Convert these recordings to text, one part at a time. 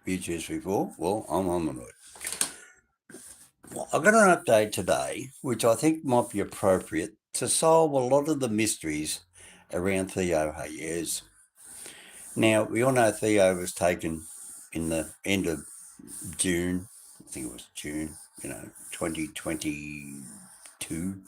YouTubes before? Well, I'm HOMINOID. Well, I've got an update today, which I think might be appropriate to solve a lot of the mysteries around THEO HAYEZ. Now, we all know THEO was taken in the end of June. I think it was June, 2022.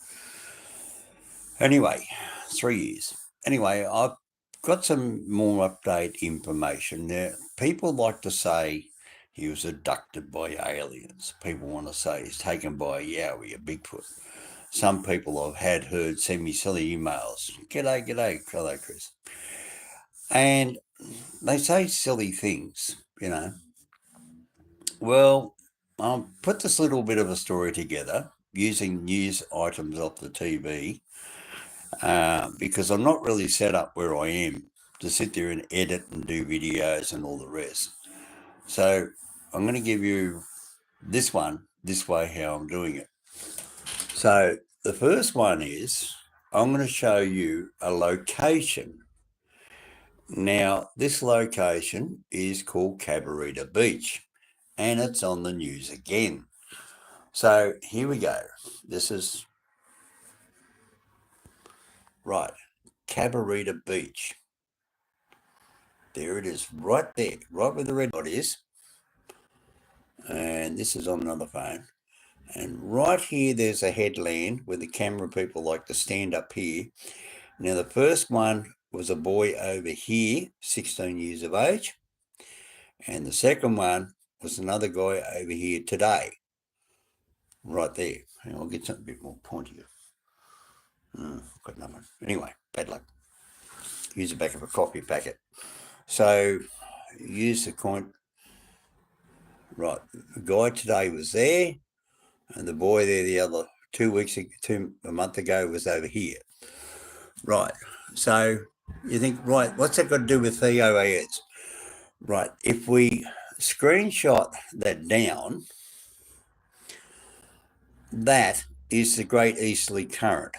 Anyway, 3 years. Anyway, I've got some more update information. Now, people like to say he was abducted by aliens. People want to say he's taken by a Yowie, a Bigfoot. Some people I've heard send me silly emails. G'day, hello, Chris. And they say silly things, Well, I'll put this little bit of a story together using news items off the TV because I'm not really set up where I am to sit there and edit and do videos and all the rest. So I'm going to give you this way how I'm doing it. So the first one is I'm going to show you a location. Now, this location is called Cabarita Beach, and it's on the news again. So here we go. This is right, Cabarita Beach. There it is, right there, right where the red dot is. And this is on another phone. And right here, there's a headland where the camera people like to stand up here. Now, the first one was a boy over here, 16 years of age. And the second one was another guy over here today, right there. And I'll get something a bit more pointier. Got nothing. Anyway, bad luck. Use the back of a coffee packet. So use the coin. Right, the guy today was there, and the boy there the other a month ago was over here. Right, so you think, right, what's that got to do with THEO HAYEZ? Right, if we screenshot that down, that is the Great Easterly Current,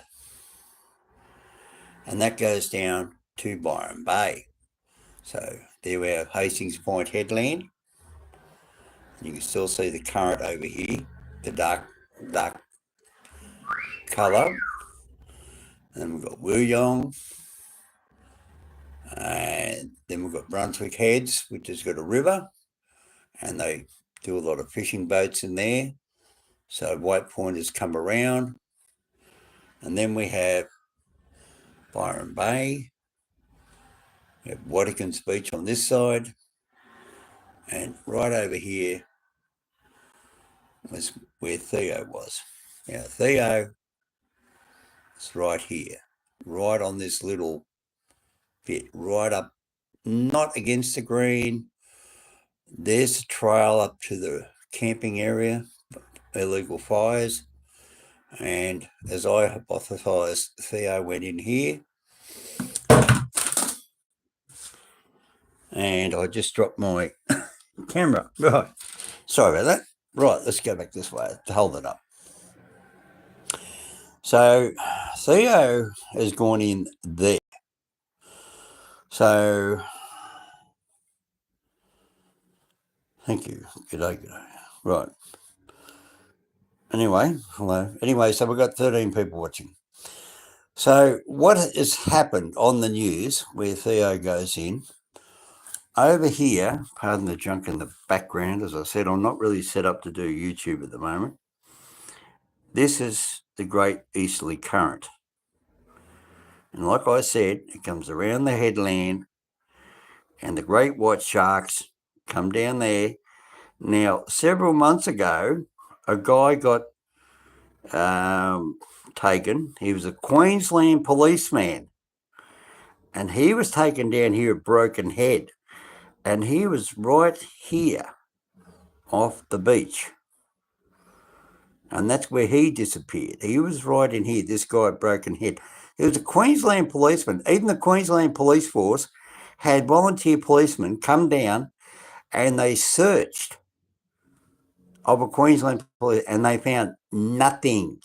and that goes down to Byron Bay. So there we have Hastings Point headland. You can still see the current over here, the dark colour. And then we've got Wuyong. And then we've got Brunswick Heads, which has got a river. And they do a lot of fishing boats in there. So White Point has come around. And then we have Byron Bay. We have Watkins Beach on this side. And right over here was where THEO was. Now, THEO is right here, right on this little bit, right up, not against the green. There's the trail up to the camping area, illegal fires. And as I hypothesised, THEO went in here. And I just dropped my camera. Right. Sorry about that. Right, let's go back this way to hold it up. So THEO has gone in there. So thank you. G'day. Right. Anyway, hello. Anyway, so we've got 13 people watching. So what has happened on the news where THEO goes in, over here, pardon the junk in the background, as I said, I'm not really set up to do YouTube at the moment. This is the Great Easterly Current. And like I said, it comes around the headland and the great white sharks come down there. Now, several months ago, a guy got taken. He was a Queensland policeman. And he was taken down here at Broken Head. And he was right here off the beach. And that's where he disappeared. He was right in here, this guy at Broken Head. He was a Queensland policeman. Even the Queensland Police Force had volunteer policemen come down and they searched of a Queensland police and they found nothing,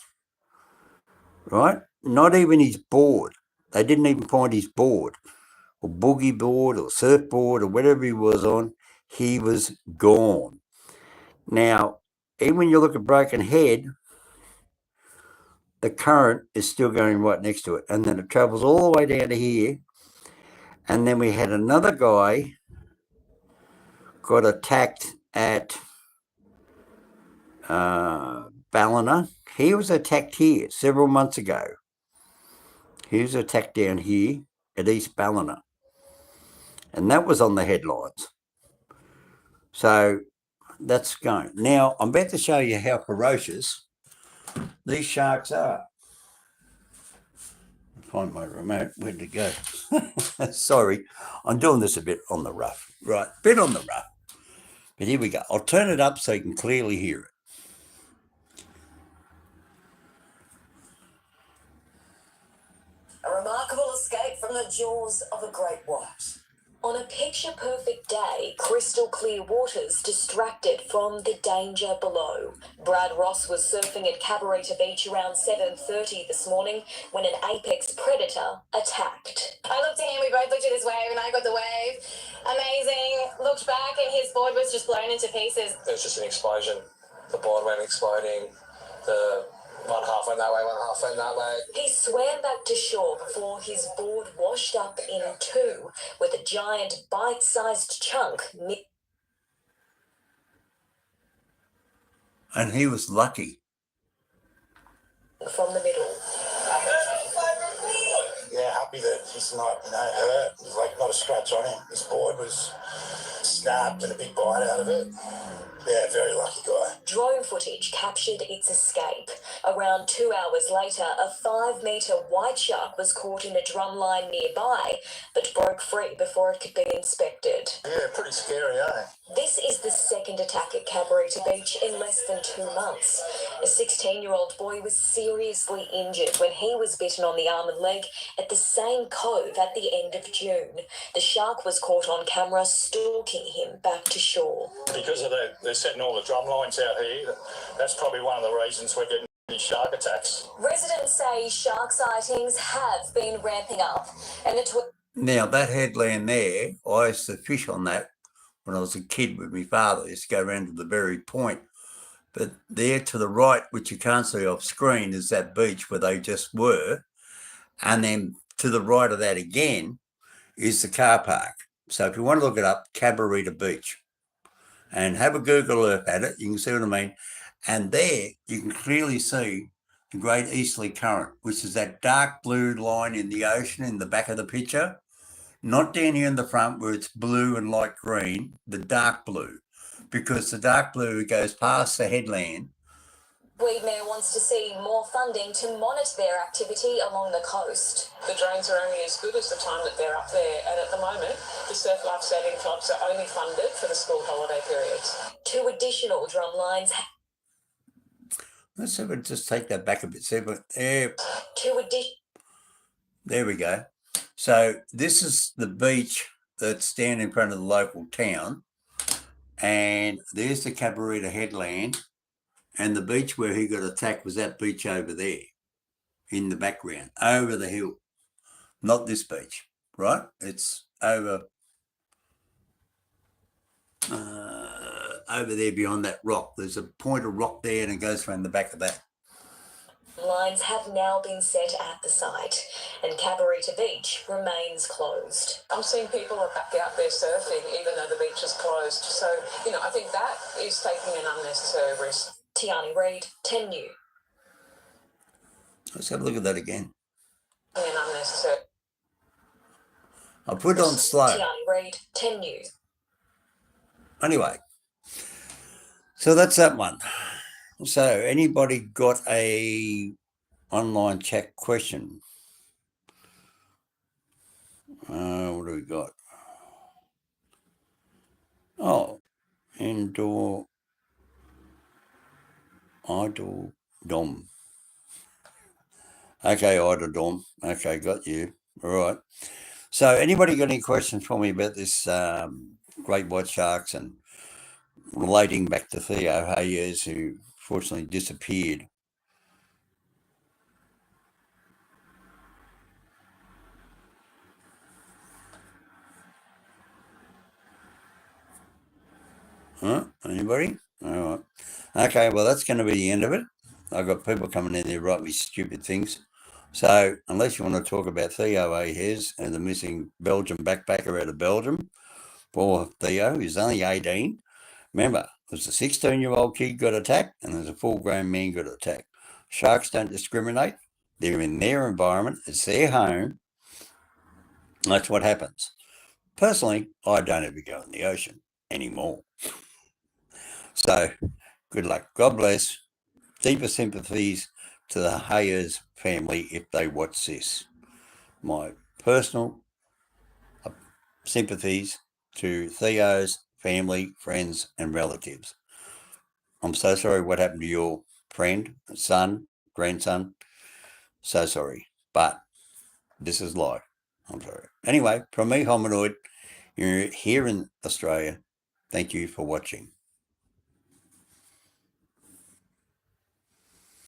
right? Not even his board. They didn't even find his board or boogie board or surfboard or whatever he was on. he was gone. Now, even when you look at Broken Head, the current is still going right next to it. And then it travels all the way down to here. And then we had another guy got attacked at Ballina. He was attacked here several months ago. He was attacked down here at East Ballina. And that was on the headlines. So that's going. Now, I'm about to show you how ferocious these sharks are. Find my remote. Where'd it go? Sorry, I'm doing this a bit on the rough. Right, bit on the rough. But here we go. I'll turn it up so you can clearly hear it. A remarkable escape from the jaws of a great white. On a picture-perfect day, crystal clear waters distracted from the danger below. Brad Ross was surfing at Cabarita Beach around 7:30 this morning when an apex predator attacked. I looked at him, we both looked at his wave, and I got the wave. Amazing. Looked back, and his board was just blown into pieces. There was just an explosion. The board went exploding. The one half went that way, one half went that way. He swam back to shore before his board washed up in two, with a giant bite-sized chunk. And he was lucky. From the middle. Yeah, happy that he's not hurt. There's like not a scratch on him. His board was snapped and a big bite out of it. Yeah, very lucky guy. Drone footage captured its escape. Around 2 hours later, a 5-metre white shark was caught in a drumline nearby, but broke free before it could be inspected. Yeah, pretty scary, eh? This is the second attack at Cabarita Beach in less than 2 months. A 16-year-old boy was seriously injured when he was bitten on the arm and leg at the same cove at the end of June. The shark was caught on camera stalking him back to shore. Because of they're setting all the drum lines out here, that's probably one of the reasons we're getting these shark attacks. Residents say shark sightings have been ramping up. And Now, that headland there, I used to fish on that when I was a kid with my father. I used to go around to the very point. But there to the right, which you can't see off screen, is that beach where they just were. And then to the right of that again is the car park. So if you want to look it up, Cabarita Beach. And have a Google Earth at it, you can see what I mean. And there you can clearly see the Great Easterly Current, which is that dark blue line in the ocean in the back of the picture. Not down here in the front where it's blue and light green, the dark blue. Because the dark blue goes past the headland. Weedmere wants to see more funding to monitor their activity along the coast. The drones are only as good as the time that they're up there, and at the moment, the surf life saving clubs are only funded for the school holiday periods. 2 additional drum lines. Let's see if we just take that back a bit. See, but there, 2 additional. There we go. So this is the beach that's down in front of the local town, and there's the Cabarita headland. And the beach where he got attacked was that beach over there in the background, over the hill. Not this beach, right? It's over there beyond that rock. There's a point of rock there and it goes around the back of that. Lines have now been set at the site, and Cabarita Beach remains closed. I'm seeing people are back out there surfing even though the beach is closed. So, I think that is taking an unnecessary risk. Tiani Reid, 10 News. Let's have a look at that again. An unnecessary. I'll put it on slow. Tiani Reid, 10 News. Anyway, so that's that one. So anybody got a online chat question? What do we got? Oh, indoor idle dom. Okay, idle dom. Okay, got you. All right. So anybody got any questions for me about this great white sharks and relating back to THEO HAYEZ, who fortunately disappeared? Huh? Anybody? All right. Okay, well, that's going to be the end of it. I've got people coming in there write me stupid things. So unless you want to talk about THEO HAYEZ and the missing Belgian backpacker out of Belgium, poor THEO, he's only 18. Remember, there's a 16-year-old kid got attacked and there's a full-grown man got attacked. Sharks don't discriminate. They're in their environment. It's their home. That's what happens. Personally, I don't ever go in the ocean anymore. So, good luck. God bless. Deepest sympathies to the HAYEZ family if they watch this. My personal sympathies to THEO's family, friends, and relatives. I'm so sorry what happened to your friend, son, grandson. So sorry. But this is life. I'm sorry. Anyway, from me, Hominoid, you're here in Australia. Thank you for watching.